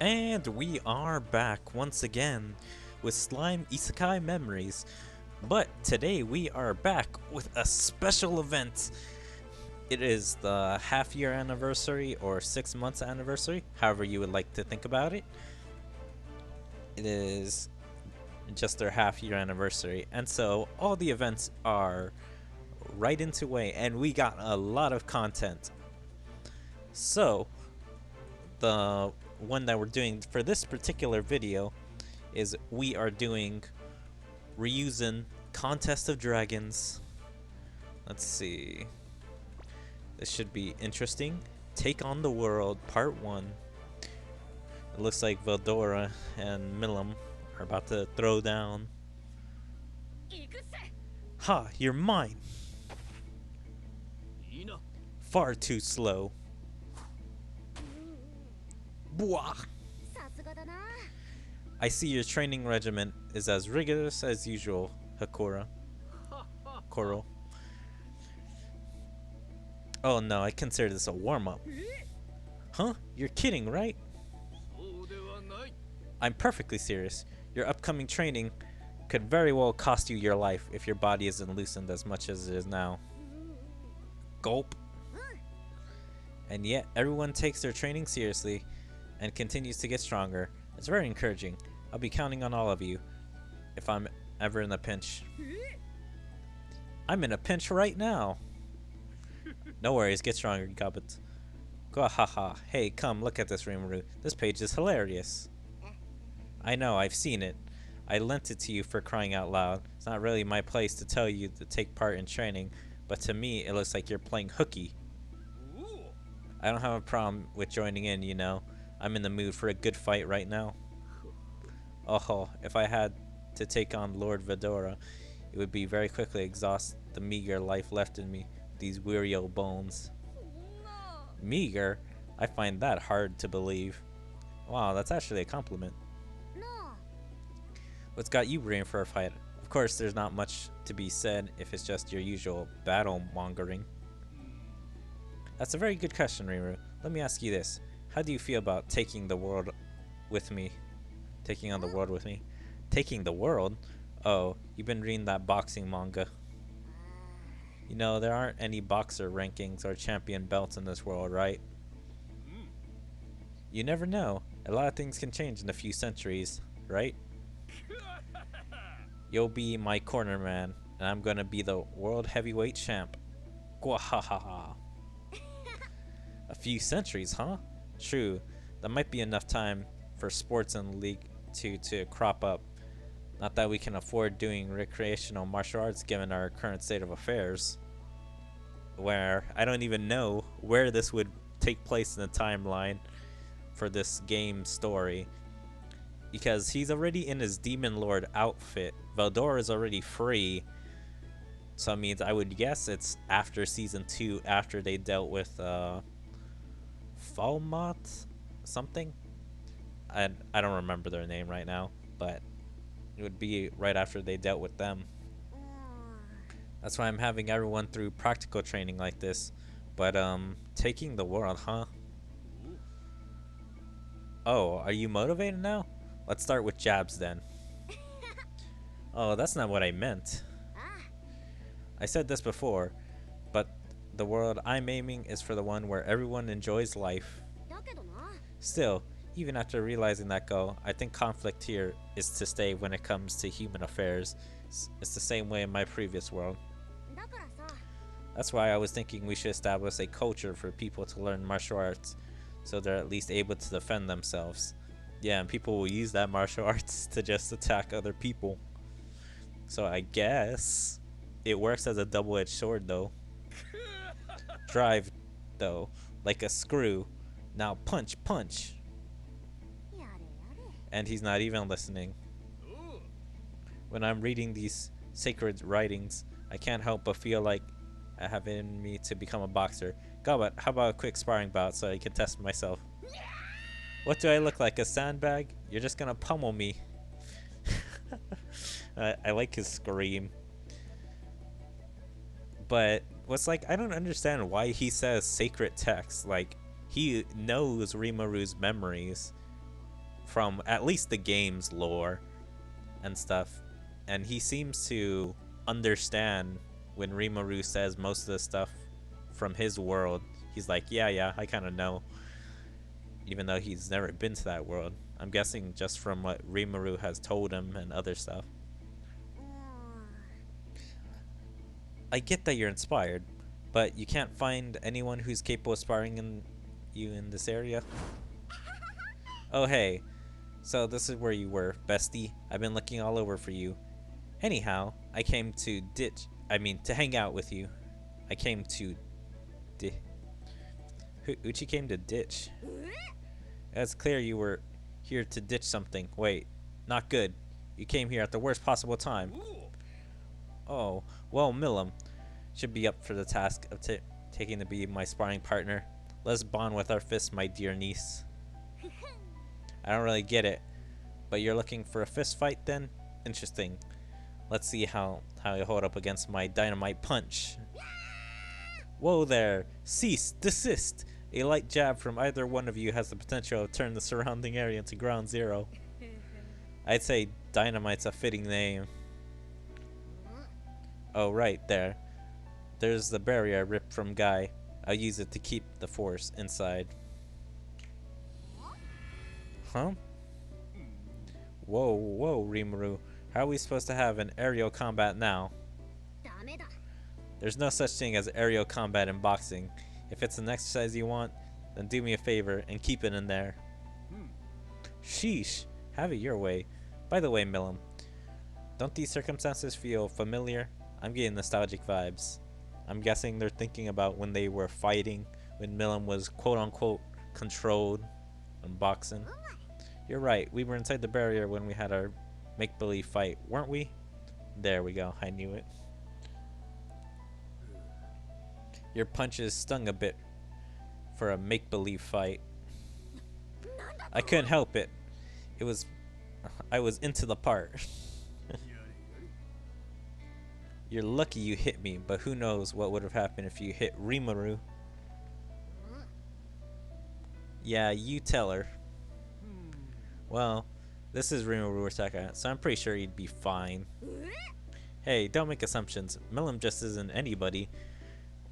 And we are back once again with Slime Isekai Memories. But today we are back with a special event. It is the half-year anniversary or 6 months anniversary, however you would like to think about it. It is just their half-year anniversary, and so all the events are right into way, and we got a lot of content. So the one that we're doing for this particular video is we are doing RYUZIN Contest of Dragons. Let's see. This should be interesting. Take on the World, Part 1. It looks like Veldora and Milim are about to throw down. Ha! You're mine! Far too slow. Bwah! I see your training regimen is as rigorous as usual, Hakura. Koro. Oh no, I consider this a warm-up. Huh? You're kidding, right? I'm perfectly serious. Your upcoming training could very well cost you your life if your body isn't loosened as much as it is now. Gulp. And yet, everyone takes their training seriously and continues to get stronger. It's very encouraging. I'll be counting on all of you if I'm ever in a pinch. I'm in a pinch right now. No worries, get stronger, Gobbit. Gwahaha. Hey, come look at this, Rimuru. This page is hilarious. I know, I've seen it. I lent it to you for crying out loud. It's not really my place to tell you to take part in training, but to me, it looks like you're playing hooky. I don't have a problem with joining in, you know. I'm in the mood for a good fight right now. Oh, if I had to take on Lord Vedora, it would be very quickly exhaust the meager life left in me, these weary old bones. Meager? I find that hard to believe. Wow, that's actually a compliment. What's got you braying for a fight? Of course, there's not much to be said if it's just your usual battle-mongering. That's a very good question, Rimuru. Let me ask you this. How do you feel about taking the world with me? Taking on the world with me? Taking the world? Oh, you've been reading that boxing manga. You know, there aren't any boxer rankings or champion belts in this world, right? You never know. A lot of things can change in a few centuries, right? You'll be my corner man, and I'm gonna be the world heavyweight champ. Gwahahaha. A few centuries, huh? True. That might be enough time for sports in the league to crop up. Not that we can afford doing recreational martial arts given our current state of affairs. Where I don't even know where this would take place in the timeline for this game story. Because he's already in his Demon Lord outfit. Veldora is already free. So it means I would guess it's after Season 2, after they dealt with Falmouth something? I don't remember their name right now, but it would be right after they dealt with them. That's why I'm having everyone through practical training like this. But taking the world, huh? Oh, are you motivated now? Let's start with jabs then. Oh, that's not what I meant. I said this before, but the world I'm aiming is for the one where everyone enjoys life. Still, even after realizing that goal, I think conflict here is to stay when it comes to human affairs. It's the same way in my previous world. That's why I was thinking we should establish a culture for people to learn martial arts, so they're at least able to defend themselves. Yeah, and people will use that martial arts to just attack other people. So I guess it works as a double-edged sword though. Drive though, like a screw. Now punch, punch. And he's not even listening. When I'm reading these sacred writings, I can't help but feel like I have it in me to become a boxer. Gobbit, how about a quick sparring bout so I can test myself? What do I look like, a sandbag? You're just gonna pummel me. I like his scream. But what's like, I don't understand why he says sacred text. Like, he knows Rimuru's memories. from at least the game's lore and stuff. And he seems to understand when Rimuru says most of the stuff from his world. He's like, yeah, I kind of know. Even though he's never been to that world. I'm guessing just from what Rimuru has told him and other stuff. I get that you're inspired, but you can't find anyone who's capable of inspiring you in this area? Oh hey, so this is where you were, bestie. I've been looking all over for you. Anyhow, I came to hang out with you. I came to Uchi came to ditch. It's clear you were here to ditch something. Wait, not good. You came here at the worst possible time. Oh, well, Milim should be up for the task of taking to be my sparring partner. Let's bond with our fists, my dear niece. I don't really get it, but you're looking for a fist fight then? Interesting. Let's see how you hold up against my dynamite punch. Whoa there! Cease! Desist! A light jab from either one of you has the potential to turn the surrounding area into ground zero. I'd say dynamite's a fitting name. Oh, right there. There's the barrier I ripped from Guy. I'll use it to keep the force inside. Huh? Whoa, Rimuru. How are we supposed to have an aerial combat now? There's no such thing as aerial combat in boxing. If it's an exercise you want, then do me a favor and keep it in there. Sheesh, have it your way. By the way, Milim, don't these circumstances feel familiar? I'm getting nostalgic vibes. I'm guessing they're thinking about when they were fighting, when Milim was quote-unquote controlled in boxing. You're right, we were inside the barrier when we had our make-believe fight, weren't we? There we go, I knew it. Your punches stung a bit for a make-believe fight. I couldn't help it. I was into the part. You're lucky you hit me, but who knows what would have happened if you hit Rimuru. Yeah, you tell her. Well, this is Rimuru Aseka, so I'm pretty sure he'd be fine. Hey, don't make assumptions. Milim just isn't anybody.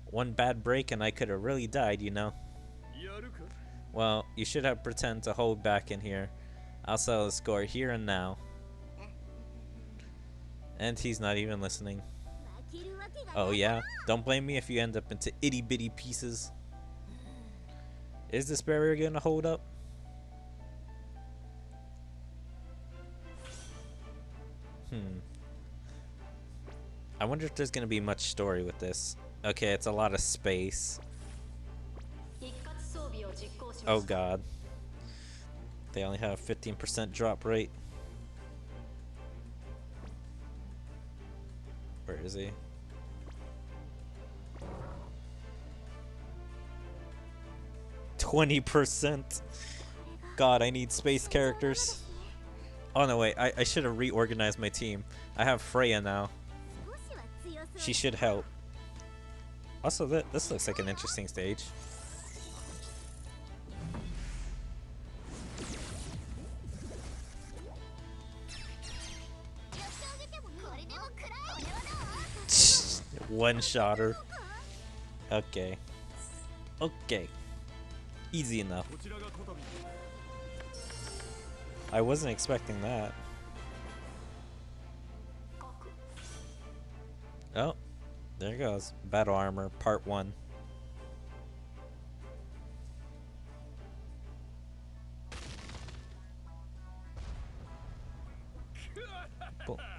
One bad break and I could have really died, you know. Well, you should have pretend to hold back in here. I'll settle the score here and now. And he's not even listening. Oh yeah? Don't blame me if you end up into itty bitty pieces. Is this barrier gonna hold up? I wonder if there's gonna be much story with this. Okay, it's a lot of space. Oh god. They only have a 15% drop rate. Where is he? %. God, I need space characters. Oh no, wait, I should have reorganized my team. I have Freya now. She should help. Also, this looks like an interesting stage. One-shotter. Okay. Okay. Easy enough. I wasn't expecting that. Oh, there it goes. Battle Armor, Part 1.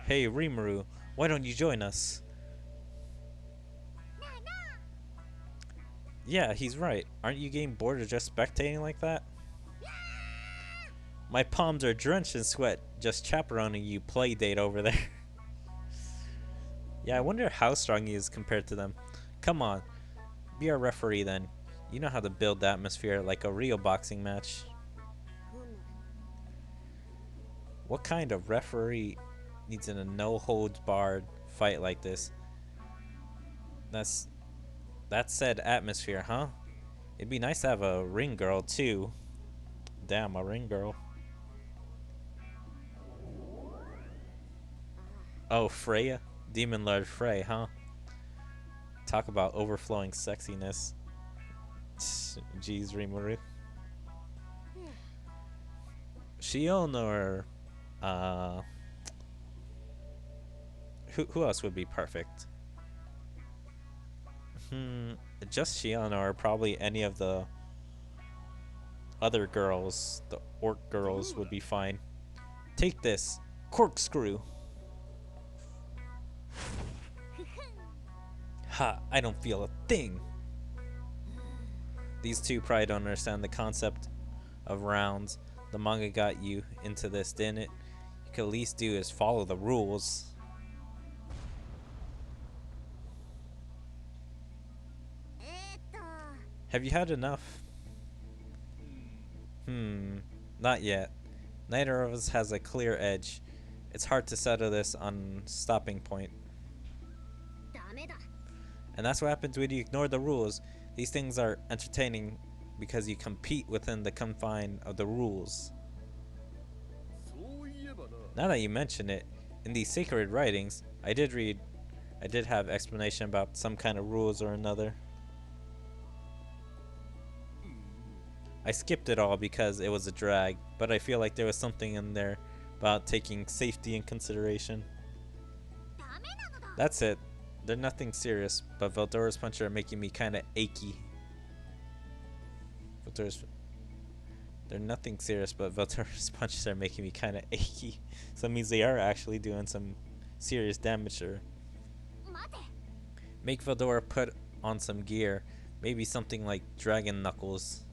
Hey, Rimuru, why don't you join us? Yeah, he's right. Aren't you getting bored of just spectating like that? My palms are drenched in sweat just chaperoning you playdate over there. Yeah, I wonder how strong he is compared to them. Come on, be our referee then. You know how to build the atmosphere like a real boxing match. What kind of referee needs in a no-holds-barred fight like this? That said atmosphere, huh? It'd be nice to have a ring girl too. Damn, a ring girl. Oh, Freya? Demon Lord Frey, huh? Talk about overflowing sexiness. Jeez, Rimuru. Shion or who else would be perfect? Just Shion or probably any of the other girls, the orc girls would be fine. Take this, corkscrew. Ha, I don't feel a thing. These two probably don't understand the concept of rounds. The manga got you into this, didn't it? You could at least do is follow the rules. Have you had enough? Not yet. Neither of us has a clear edge. It's hard to settle this on stopping point. And that's what happens when you ignore the rules. These things are entertaining because you compete within the confine of the rules. Now that you mention it, in these sacred writings, I did have explanation about some kind of rules or another. I skipped it all because it was a drag, but I feel like there was something in there about taking safety in consideration. That's it. They're nothing serious, but Veldora's punches are making me kinda achy. They're nothing serious, but Veldora's punches are making me kinda achy. So that means they are actually doing some serious damage to her. Make Veldora put on some gear. Maybe something like Dragon Knuckles.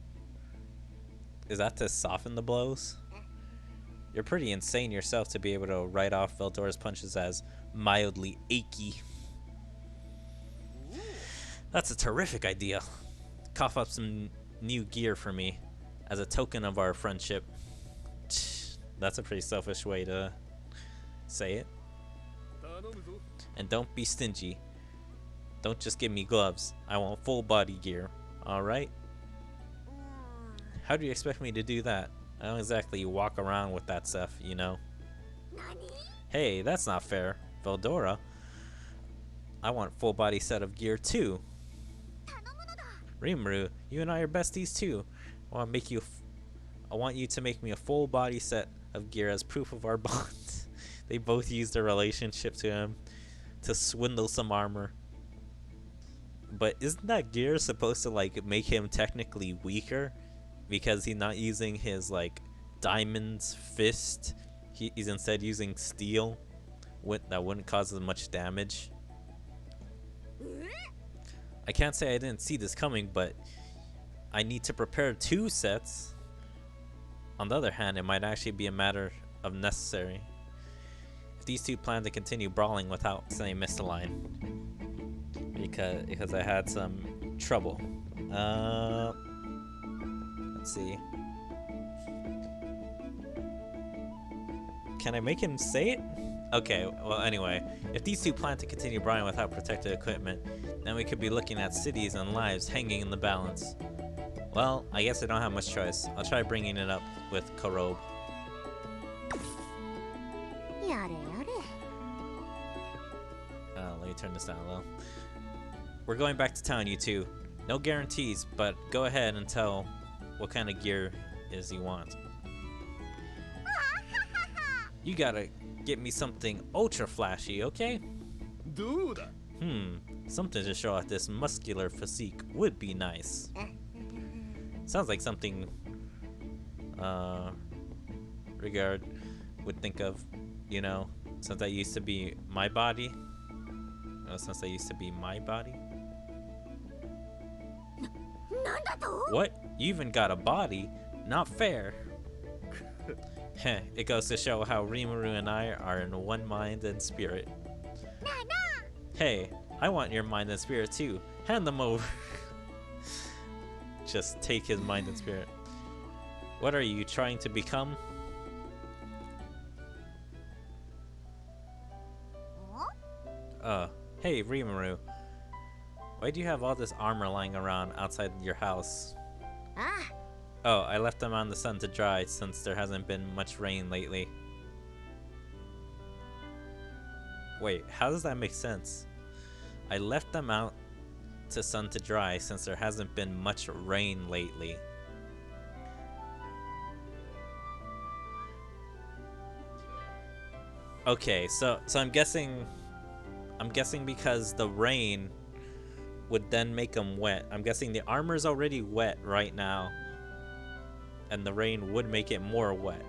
Is that to soften the blows? You're pretty insane yourself to be able to write off Veldora's punches as mildly achy. That's a terrific idea. Cough up some new gear for me as a token of our friendship. That's a pretty selfish way to say it. And don't be stingy. Don't just give me gloves. I want full body gear. Alright? How do you expect me to do that? I don't exactly walk around with that stuff, you know? Hey, that's not fair. Veldora, I want full body set of gear too. Rimuru, you and I are besties too. I want you to make me a full body set of gear as proof of our bond. They both used their relationship to him to swindle some armor. But isn't that gear supposed to like make him technically weaker? Because he's not using his like diamond's fist. He's instead using steel. That wouldn't cause as much damage. I can't say I didn't see this coming, but I need to prepare 2 sets. On the other hand, it might actually be a matter of necessary. If these two plan to continue brawling without saying missed a line. Because I had some trouble. Let's see. Can I make him say it? Okay, well anyway, if these two plan to continue brawling without protective equipment, then we could be looking at cities and lives hanging in the balance. Well, I guess I don't have much choice. I'll try bringing it up with Korob. Let me turn this down a little. We're going back to town, you two. No guarantees, but go ahead and tell what kind of gear is you want. You gotta get me something ultra flashy, okay? Dude. Something to show off this muscular physique would be nice. Sounds like something Regard would think of, you know, since that used to be my body. Since that used to be my body. What? You even got a body? Not fair. Heh, it goes to show how Rimuru and I are in one mind and spirit. Hey, I want your mind and spirit too. Hand them over. Just take his mind and spirit. What are you trying to become? Hey Rimuru. Why do you have all this armor lying around outside your house? Oh, I left them on the sun to dry since there hasn't been much rain lately. Wait, how does that make sense? I left them out to sun to dry since there hasn't been much rain lately. Okay, so I'm guessing because the rain would then make them wet. I'm guessing the armor's already wet right now, and the rain would make it more wet.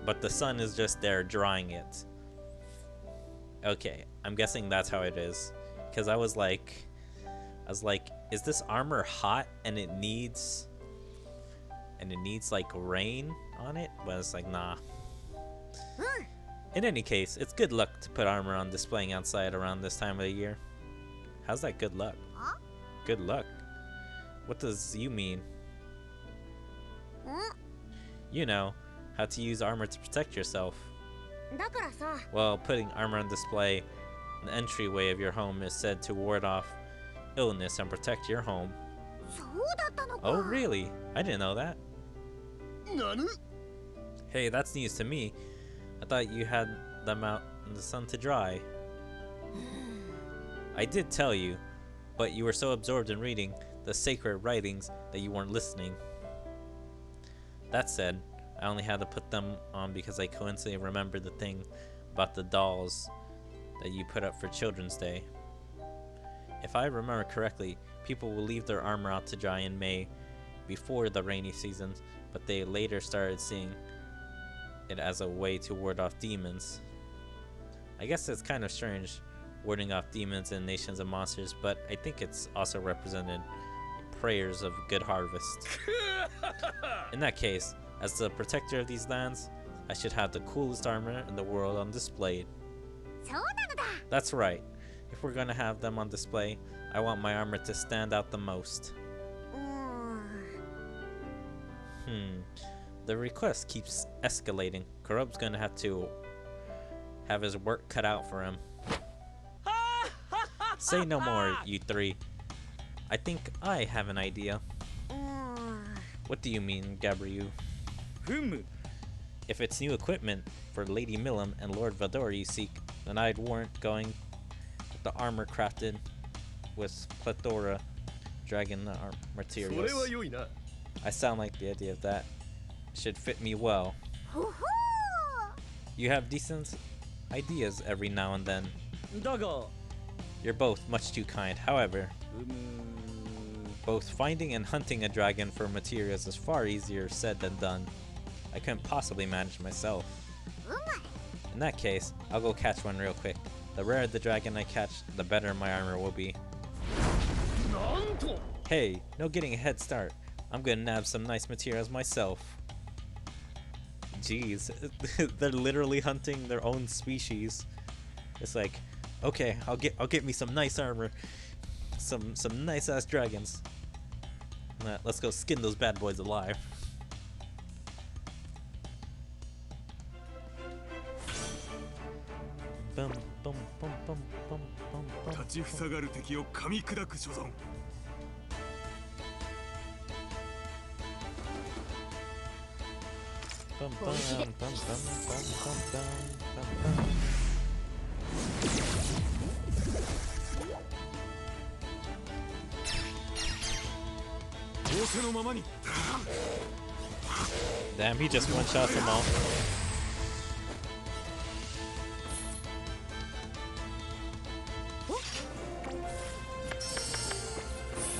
But the sun is just there drying it. Okay, I'm guessing that's how it is. Because I was like, is this armor hot and it needs like rain on it? But it's like, nah. In any case, it's good luck to put armor on displaying outside around this time of the year. How's that good luck? Good luck? What does you mean? You know, how to use armor to protect yourself. Well, putting armor on display in the entryway of your home is said to ward off illness and protect your home. Oh, really? I didn't know that. Hey, that's news to me. I thought you had them out in the sun to dry. I did tell you, but you were so absorbed in reading the sacred writings that you weren't listening. That said, I only had to put them on because I coincidentally remembered the thing about the dolls that you put up for Children's Day. If I remember correctly, people will leave their armor out to dry in May before the rainy season, but they later started seeing it as a way to ward off demons. I guess it's kind of strange warding off demons and nations of monsters, but I think it's also represented prayers of good harvest. In that case, as the protector of these lands, I should have the coolest armor in the world on display. That's right. If we're gonna have them on display, I want my armor to stand out the most. The request keeps escalating. Kurob's gonna have to have his work cut out for him. Say no more, you three. I think I have an idea. What do you mean, Gabriel? If it's new equipment for Lady Millam and Lord Vador you seek, then I'd warrant going with the armor crafted with plethora dragon materials. I sound like the idea of that. Should fit me well. You have decent ideas every now and then. You're both much too kind. However, both finding and hunting a dragon for materials is far easier said than done. I couldn't possibly manage myself. In that case, I'll go catch one real quick. The rarer the dragon I catch, the better my armor will be. Hey, no getting a head start. I'm gonna nab some nice materials myself. Jeez, they're literally hunting their own species. It's like, okay, I'll get me some nice armor, some nice ass dragons. Let's go skin those bad boys alive. Bum, bum, bum, bum, bum, bum, bum. Bum, bum, bum, bum, bum, bum, bum, bum. Damn, he just one-shots them all.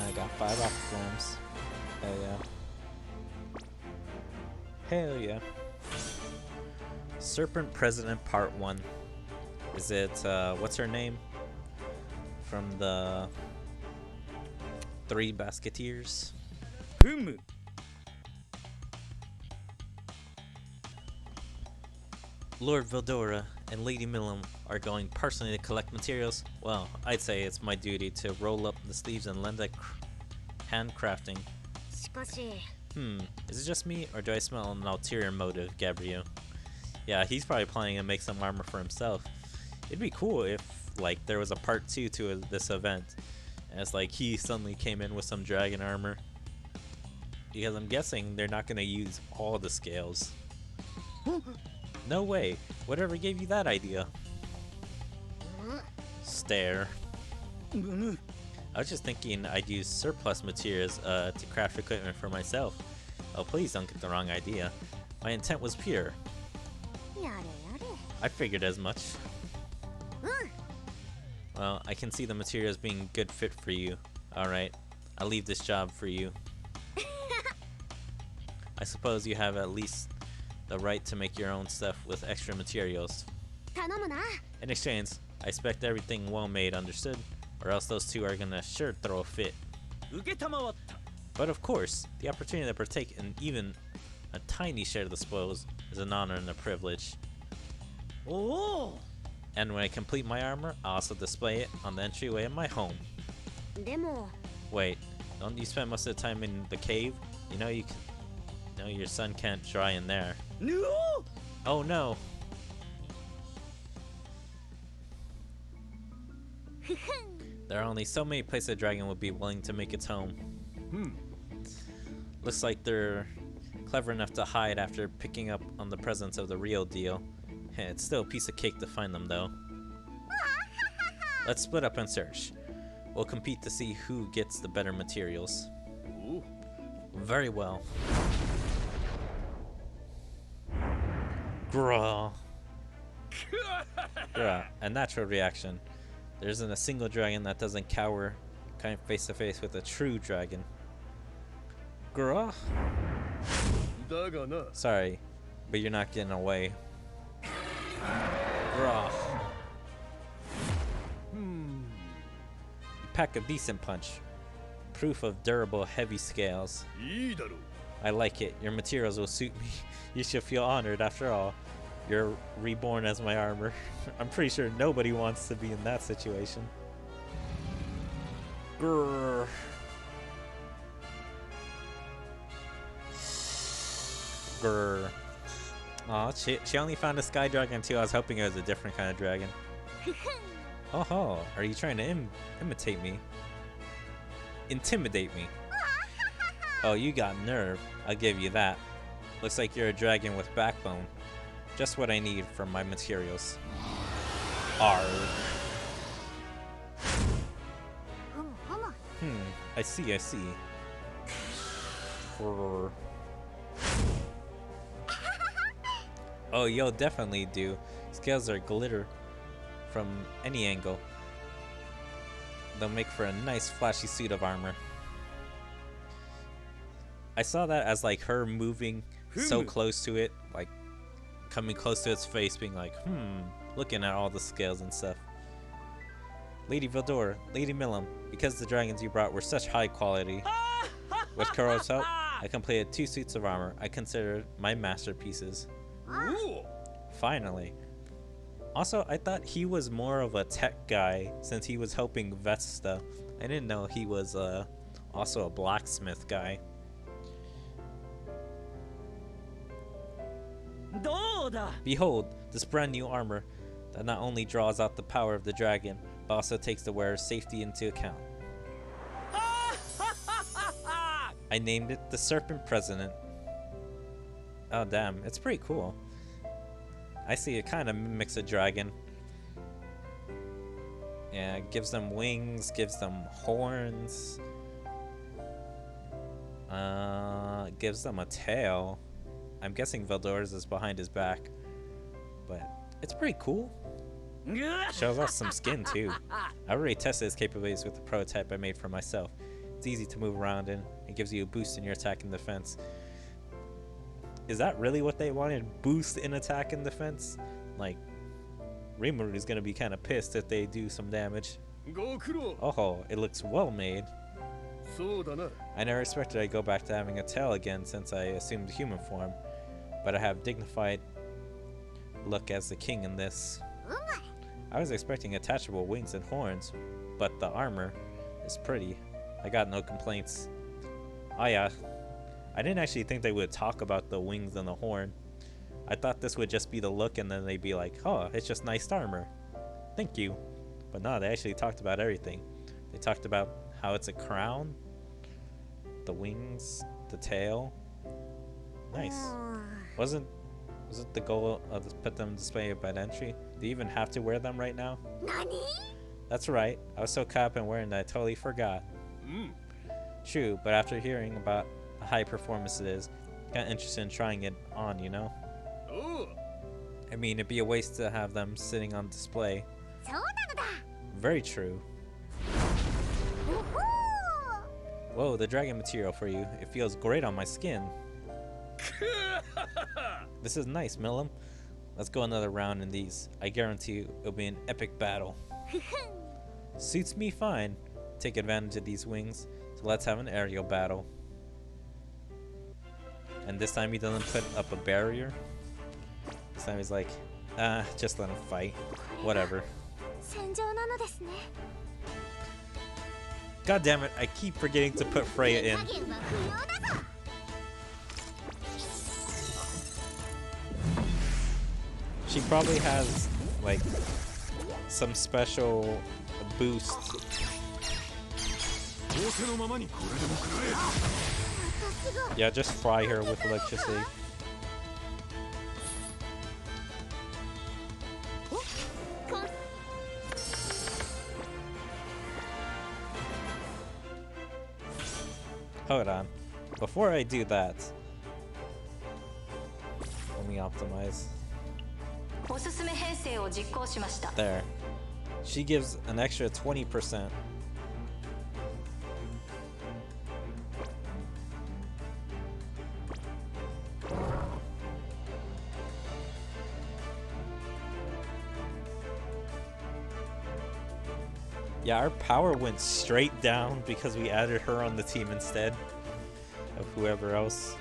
I got 5 octograms. Hell yeah. Hell yeah. Serpent President Part 1. Is it, what's her name? From the Three Basketeers? Lord Veldora and Lady Millam are going personally to collect materials. Well, I'd say it's my duty to roll up the sleeves and lend a handcrafting. Is it just me, or do I smell an ulterior motive, Gabriel? Yeah, he's probably planning to make some armor for himself. It'd be cool if, like, there was a part 2 to this event, and it's like he suddenly came in with some dragon armor. Because I'm guessing they're not gonna use all the scales. No way! Whatever gave you that idea? Stare. I was just thinking I'd use surplus materials to craft equipment for myself. Oh, please don't get the wrong idea. My intent was pure. I figured as much. Well, I can see the materials being good fit for you. Alright, I'll leave this job for you. I suppose you have at least the right to make your own stuff with extra materials. In exchange, I expect everything well made, understood? Or else those two are gonna sure throw a fit. But of course, the opportunity to partake in even a tiny share of the spoils is an honor and a privilege. And when I complete my armor, I'll also display it on the entryway of my home. Wait, don't you spend most of the time in the cave? You know your sun can't dry in there. No! Oh no! There are only so many places a dragon would be willing to make its home. Looks like they're clever enough to hide after picking up on the presence of the real deal. It's still a piece of cake to find them though. Let's split up and search. We'll compete to see who gets the better materials. Ooh. Very well. Grah. Grah, a natural reaction. There isn't a single dragon that doesn't cower kind of face to face with a true dragon. Grah. Sorry, but you're not getting away. Grah. You pack a decent punch. Proof of durable, heavy scales. I like it. Your materials will suit me. You should feel honored after all. You're reborn as my armor. I'm pretty sure nobody wants to be in that situation. Grrr. Grrr. Aw, she only found a sky dragon too. I was hoping it was a different kind of dragon. Oh, are you trying to imitate me? Intimidate me? Oh, you got nerve. I'll give you that. Looks like you're a dragon with backbone. Just what I need for my materials. Arr. I see. Grrr. Oh, you'll definitely do. Scales are glitter from any angle. They'll make for a nice flashy suit of armor. I saw that as like her moving so close to it, like coming close to its face, being like, looking at all the scales and stuff. Lady Vildor, Lady Milam, because the dragons you brought were such high quality. With Kuro's help, I completed 2 suits of armor I consider my masterpieces. Ooh. Finally. Also, I thought he was more of a tech guy since he was helping Vesta. I didn't know he was also a blacksmith guy. Behold, this brand new armor that not only draws out the power of the dragon, but also takes the wearer's safety into account. I named it the Serpent President. Oh damn, it's pretty cool. I see it kind of mimics a dragon. Yeah, it gives them wings, gives them horns. Gives them a tail. I'm guessing Veldor's is behind his back. But it's pretty cool. Shows off some skin too. I already tested its capabilities with the prototype I made for myself. It's easy to move around in. It gives you a boost in your attack and defense. Is that really what they wanted? Boost in attack and defense? Like, Rimuru is gonna be kind of pissed if they do some damage. Oh, it looks well made. I never expected I'd go back to having a tail again since I assumed human form, but I have dignified look as the king in this. I was expecting attachable wings and horns, but the armor is pretty. I got no complaints. Oh yeah, I didn't actually think they would talk about the wings and the horn. I thought this would just be the look and then they'd be like, oh, it's just nice armor. Thank you. But no, they actually talked about everything. They talked about how it's a crown, the wings, the tail. Nice. Wasn't the goal of the put them display by entry? Do you even have to wear them right now? That's right. I was so caught up in wearing that I totally forgot. True, but after hearing about how high performance it is, I'm kind of interested in trying it on, you know? I mean, it'd be a waste to have them sitting on display. Very true. Whoa, the dragon material for you. It feels great on my skin. This is nice, Millum. Let's go another round in these. I guarantee you it'll be an epic battle. Suits me fine. Take advantage of these wings. So let's have an aerial battle. And this time he doesn't put up a barrier. This time he's like, just let him fight. Whatever. God damn it, I keep forgetting to put Freya in. She probably has, like, some special boost. Yeah, just fry her with electricity. Hold on. Before I do that, let me optimize. There. She gives an extra 20%. Yeah, our power went straight down because we added her on the team instead of whoever else.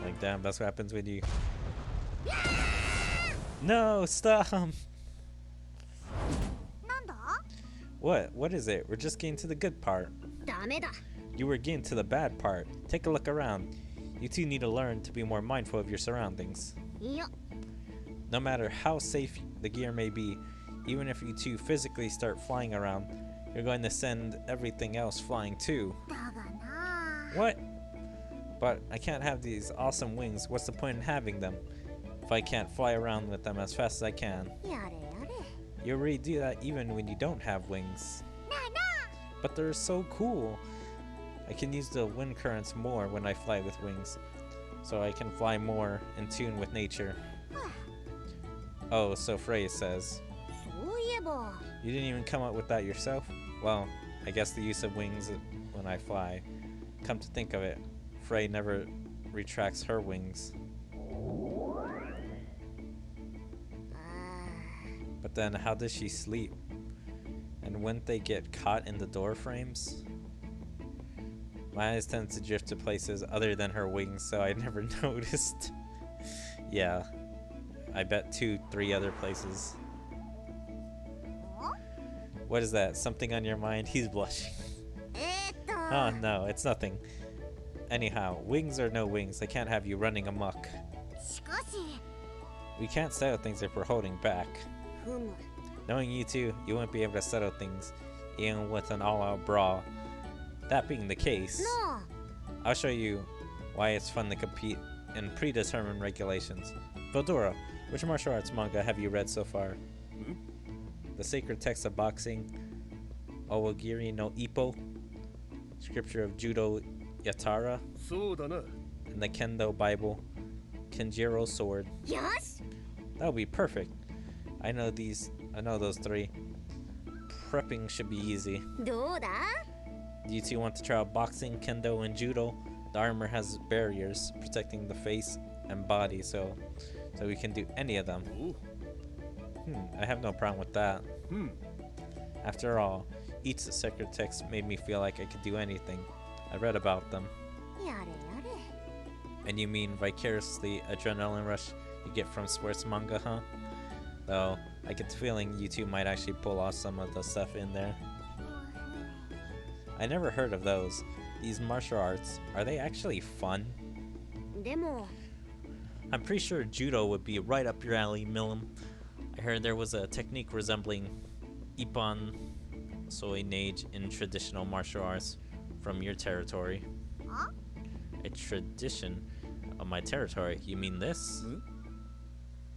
Like, damn, that's what happens when you... No, stop! What? What is it? We're just getting to the good part. You were getting to the bad part. Take a look around. You two need to learn to be more mindful of your surroundings. No matter how safe the gear may be, even if you two physically start flying around, you're going to send everything else flying too. What? But I can't have these awesome wings. What's the point in having them if I can't fly around with them as fast as I can? You already do that even when you don't have wings. But they're so cool. I can use the wind currents more when I fly with wings, so I can fly more in tune with nature. Oh, so Frey says. You didn't even come up with that yourself? Well, I guess the use of wings when I fly. Come to think of it, Frey never retracts her wings. But then how does she sleep? And wouldn't they get caught in the door frames? My eyes tend to drift to places other than her wings, so I never noticed. Yeah, I bet 2-3 other places. What is that? Something on your mind? He's blushing. Oh no, it's nothing. Anyhow, wings or no wings, I can't have you running amok. We can't settle things if we're holding back. Knowing you two, you won't be able to settle things, even with an all-out brawl. That being the case, I'll show you why it's fun to compete in predetermined regulations. Vildora, which martial arts manga have you read so far? The Sacred Text of Boxing, Owagiri no Ippo, Scripture of Judo Yatara, and the Kendo Bible, Kenjiro Sword. That would be perfect. I know those 3. Prepping should be easy. Do you two want to try out boxing, kendo, and judo? The armor has barriers protecting the face and body, so we can do any of them. I have no problem with that. After all, each sacred text made me feel like I could do anything. I read about them. And you mean vicariously adrenaline rush you get from sports manga, huh? Though, I get the feeling you two might actually pull off some of the stuff in there. I never heard of those. These martial arts, are they actually fun? I'm pretty sure judo would be right up your alley, Millum. I heard there was a technique resembling Ippon Soi Nage in traditional martial arts from your territory. A tradition of my territory? You mean this?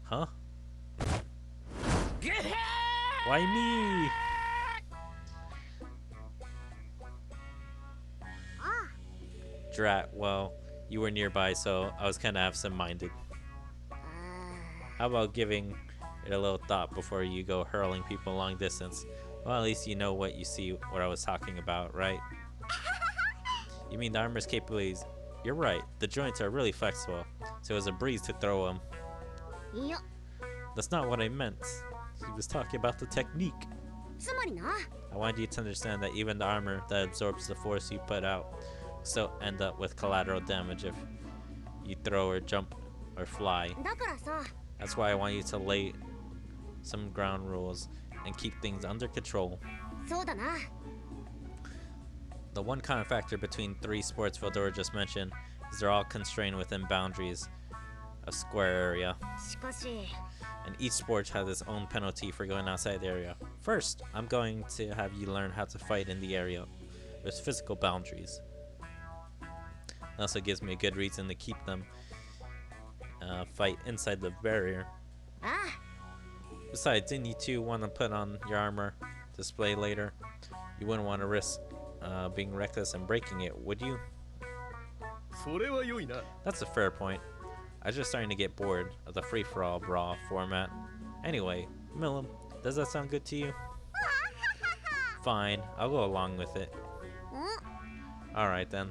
Huh? Why me? Drat, well, you were nearby, so I was kind of absent-minded. How about giving it a little thought before you go hurling people long distance? Well, at least you know what you see, what I was talking about, right? You mean the armor's capabilities? You're right, the joints are really flexible, so it was a breeze to throw them. That's not what I meant. He was talking about the technique. I wanted you to understand that even the armor that absorbs the force you put out will still end up with collateral damage if you throw or jump or fly. That's why I want you to lay some ground rules and keep things under control. The one common factor between 3 sports Veldora just mentioned is they're all constrained within boundaries of square area. And each sport has its own penalty for going outside the area. First, I'm going to have you learn how to fight in the area with physical boundaries. It also gives me a good reason to keep them fight inside the barrier. Besides, didn't you two want to put on your armor display later? You wouldn't want to risk being reckless and breaking it, would you? That's a fair point. I was just starting to get bored of the free-for-all brawl format. Anyway, Millum, does that sound good to you? Fine, I'll go along with it. Alright then,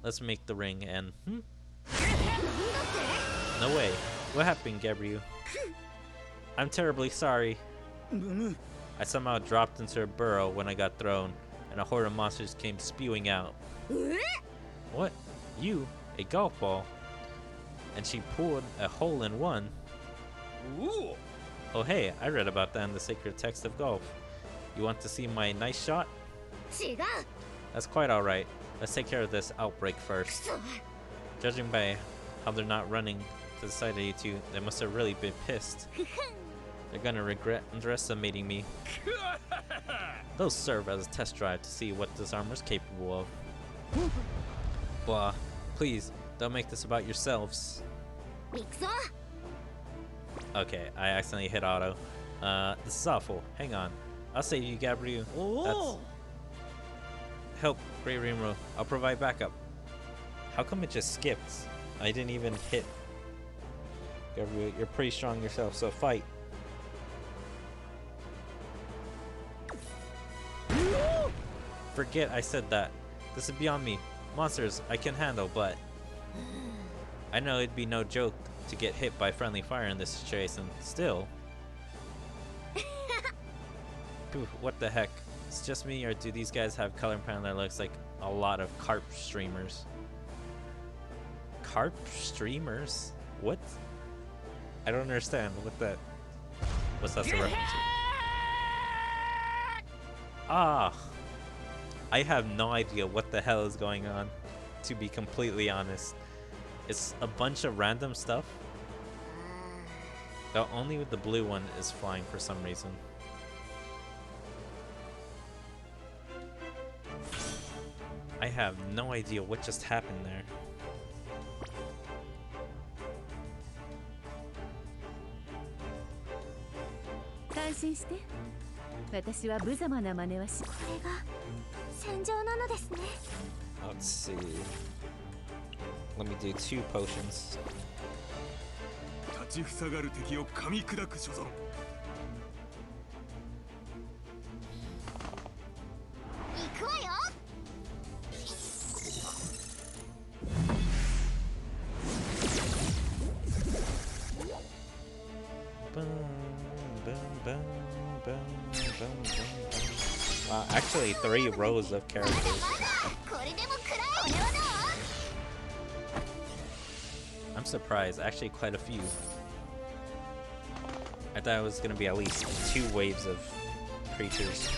let's make the ring and... No way. What happened, Gabriel? I'm terribly sorry. I somehow dropped into a burrow when I got thrown, and a horde of monsters came spewing out. What? You? A golf ball? And she pulled a hole-in-one. Ooh. Oh hey, I read about that in the sacred text of golf. You want to see my nice shot? That's quite alright. Let's take care of this outbreak first. Judging by how they're not running to the side of you two, they must have really been pissed. They're gonna regret underestimating me. Those serve as a test drive to see what this armor's capable of. Blah. Please, don't make this about yourselves. Okay, I accidentally hit auto. This is awful. Hang on. I'll save you, Gabriel. That's... Help, Great Rimuro. I'll provide backup. How come it just skipped? I didn't even hit. Gabriel, you're pretty strong yourself, so fight. Forget I said that. This is beyond me. Monsters I can handle, but... I know it'd be no joke to get hit by friendly fire in this situation. Still... Poof, what the heck? It's just me, or do these guys have color panel that looks like a lot of carp streamers? Carp streamers? What? I don't understand what's that a reference to? Ah! I have no idea what the hell is going on, to be completely honest. It's a bunch of random stuff. Though only with the blue one is flying for some reason. I have no idea what just happened there. Let's see. Let me do 2 potions. Wow, actually 3 rows of characters. I'm surprised, actually quite a few. I thought it was gonna be at least 2 waves of creatures.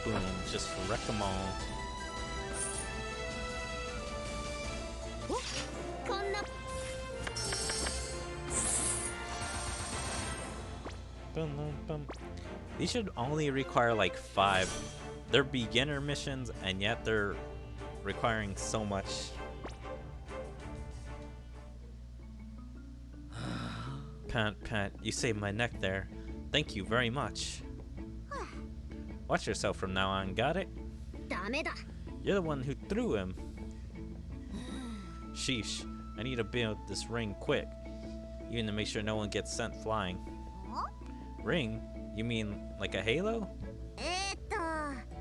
Boom, just wreck them all. Bum, bum, bum. These should only require like 5. They're beginner missions, and yet they're requiring so much. Pant, you saved my neck there. Thank you very much. Watch yourself from now on, got it? You're the one who threw him. Sheesh, I need to build this ring quick, even to make sure no one gets sent flying. Ring? You mean like a halo?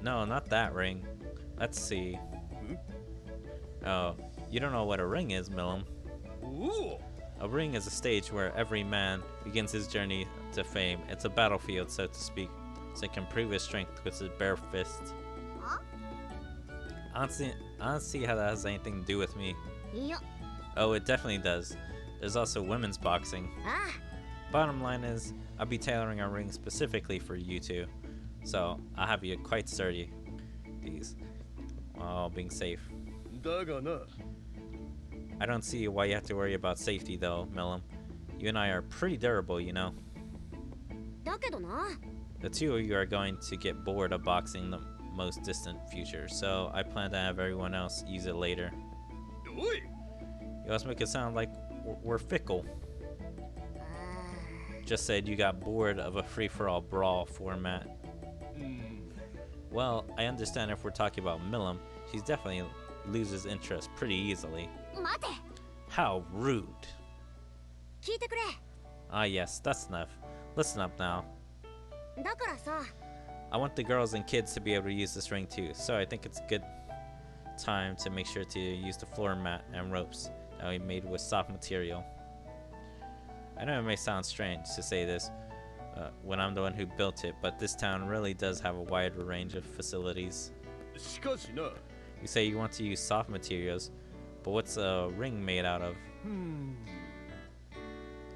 No, not that ring. Let's see. Oh, you don't know what a ring is, Millum. A ring is a stage where every man begins his journey to fame. It's a battlefield, so to speak, so he can prove his strength with his bare fist. I don't see how that has anything to do with me. Oh, it definitely does. There's also women's boxing. Bottom line is, I'll be tailoring a ring specifically for you two, so I'll have you quite sturdy. These, while being safe. I don't see why you have to worry about safety though, Millum. You and I are pretty durable, you know. The two of you are going to get bored of boxing the most distant future, so I plan to have everyone else use it later. You always make it sound like we're fickle. Just said you got bored of a free-for-all brawl format. Well, I understand if we're talking about Millum, she definitely loses interest pretty easily. How rude. Ah yes, that's enough. Listen up now. I want the girls and kids to be able to use this ring too, so I think it's a good time to make sure to use the floor mat and ropes that we made with soft material. I know it may sound strange to say this when I'm the one who built it, but this town really does have a wide range of facilities. You say you want to use soft materials, but what's a ring made out of?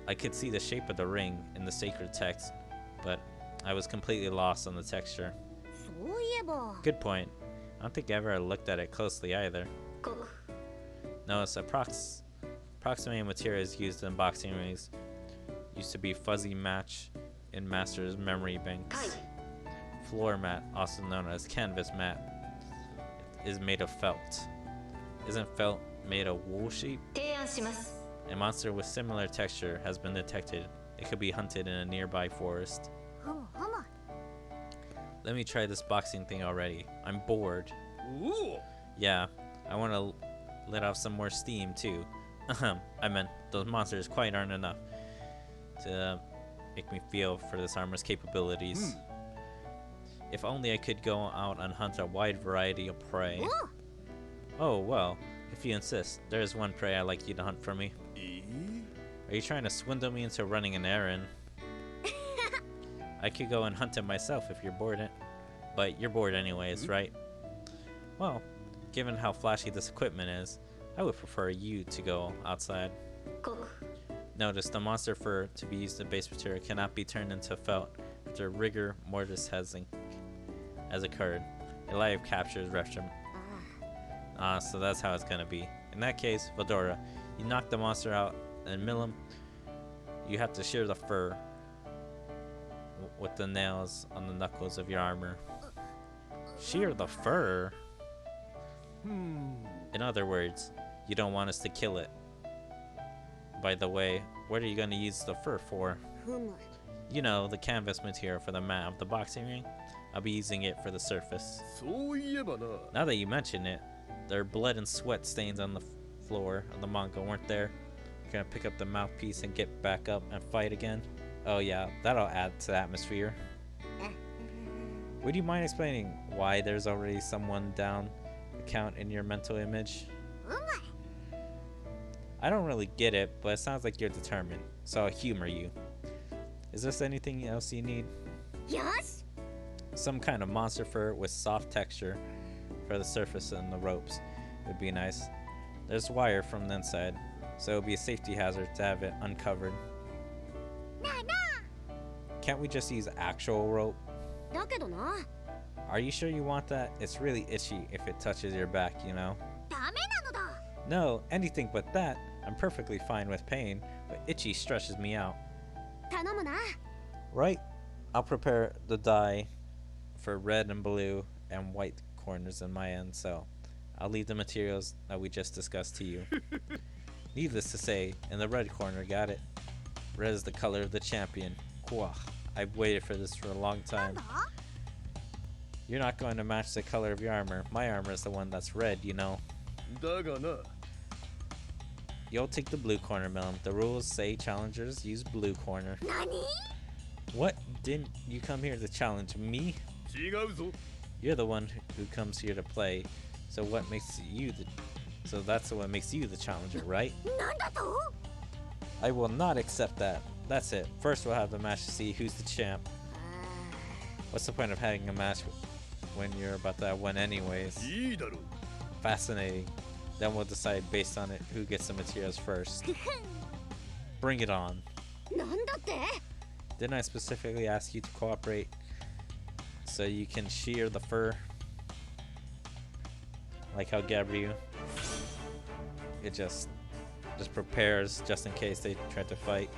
I could see the shape of the ring in the sacred text, but I was completely lost on the texture. Good point. I don't think I ever looked at it closely either. No, it's approximating materials used in boxing rings used to be fuzzy match in Master's memory banks. Floor mat, also known as canvas mat, is made of felt. Isn't felt made of wool sheep? A monster with similar texture has been detected. It could be hunted in a nearby forest. Let me try this boxing thing already. I'm bored. Yeah, I want to let off some more steam too. I meant those monsters quite aren't enough to make me feel for this armor's capabilities. If only I could go out and hunt a wide variety of prey. Oh well, if you insist, there is one prey I'd like you to hunt for me. Are you trying to swindle me into running an errand? I could go and hunt it myself if you're bored. But you're bored anyways, right? Well, given how flashy this equipment is, I would prefer you to go outside. Notice the monster fur to be used in base material cannot be turned into felt after rigor mortis has occurred. A live capture is restroomed. So that's how it's gonna be. In that case, Vadora, you knock the monster out, and Millum, you have to shear the fur with the nails on the knuckles of your armor. Shear the fur? In other words, you don't want us to kill it. By the way, what are you going to use the fur for? You know, the canvas material for the mat of the boxing ring. I'll be using it for the surface. Now that you mention it, there are blood and sweat stains on the floor of the manga, weren't there? You're gonna pick up the mouthpiece and get back up and fight again? Oh yeah, that'll add to the atmosphere. Would you mind explaining why there's already someone down the count in your mental image? I don't really get it, but it sounds like you're determined, so I'll humor you. Is there anything else you need? Yes. Some kind of monster fur with soft texture for the surface and the ropes would be nice. There's wire from the inside, so it'll be a safety hazard to have it uncovered. Can't we just use actual rope? Are you sure you want that? It's really itchy if it touches your back, you know? No, anything but that. I'm perfectly fine with pain, but itchy stretches me out. Right? I'll prepare the dye for red and blue and white corners on my end, so I'll leave the materials that we just discussed to you. Needless to say, in the red corner, got it. Red is the color of the champion. Kwah. I've waited for this for a long time. You're not going to match the color of your armor. My armor is the one that's red, you know. You'll take the blue corner, Melon. The rules say challengers use blue corner. What? Didn't you come here to challenge me? You're the one who comes here to play. So what makes you the... So that's what makes you the challenger, right? I will not accept that. That's it. First we'll have the match to see who's the champ. What's the point of having a match when you're about to win anyways? Fascinating. Then we'll decide based on it who gets the materials first. Bring it on. Didn't I specifically ask you to cooperate so you can shear the fur? Like how Gabriel, it just prepares just in case they try to fight.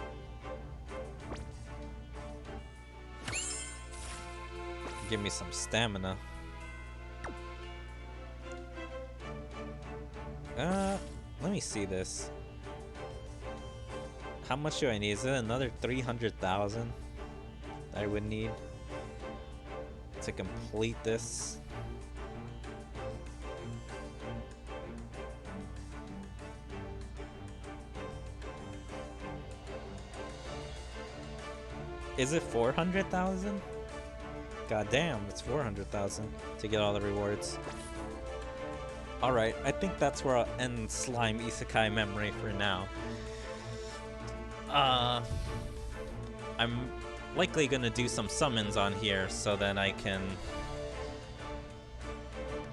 Give me some stamina. Let me see this. How much do I need? Is it another 300,000 that I would need to complete this? Is it 400,000? God damn, it's 400,000 to get all the rewards. Alright, I think that's where I'll end Slime Isekai Memory for now. I'm likely gonna do some summons on here so then I can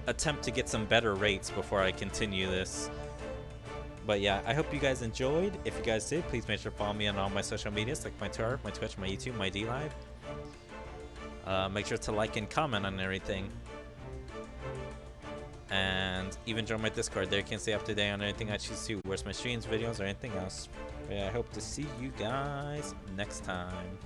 attempt to get some better rates before I continue this. But yeah, I hope you guys enjoyed. If you guys did, please make sure to follow me on all my social medias, like my Twitter, my Twitch, my YouTube, my DLive. Make sure to like and comment on everything. And even join my Discord. There you can stay up to date on anything I choose to. Where's my streams, videos, or anything else. But yeah, I hope to see you guys next time.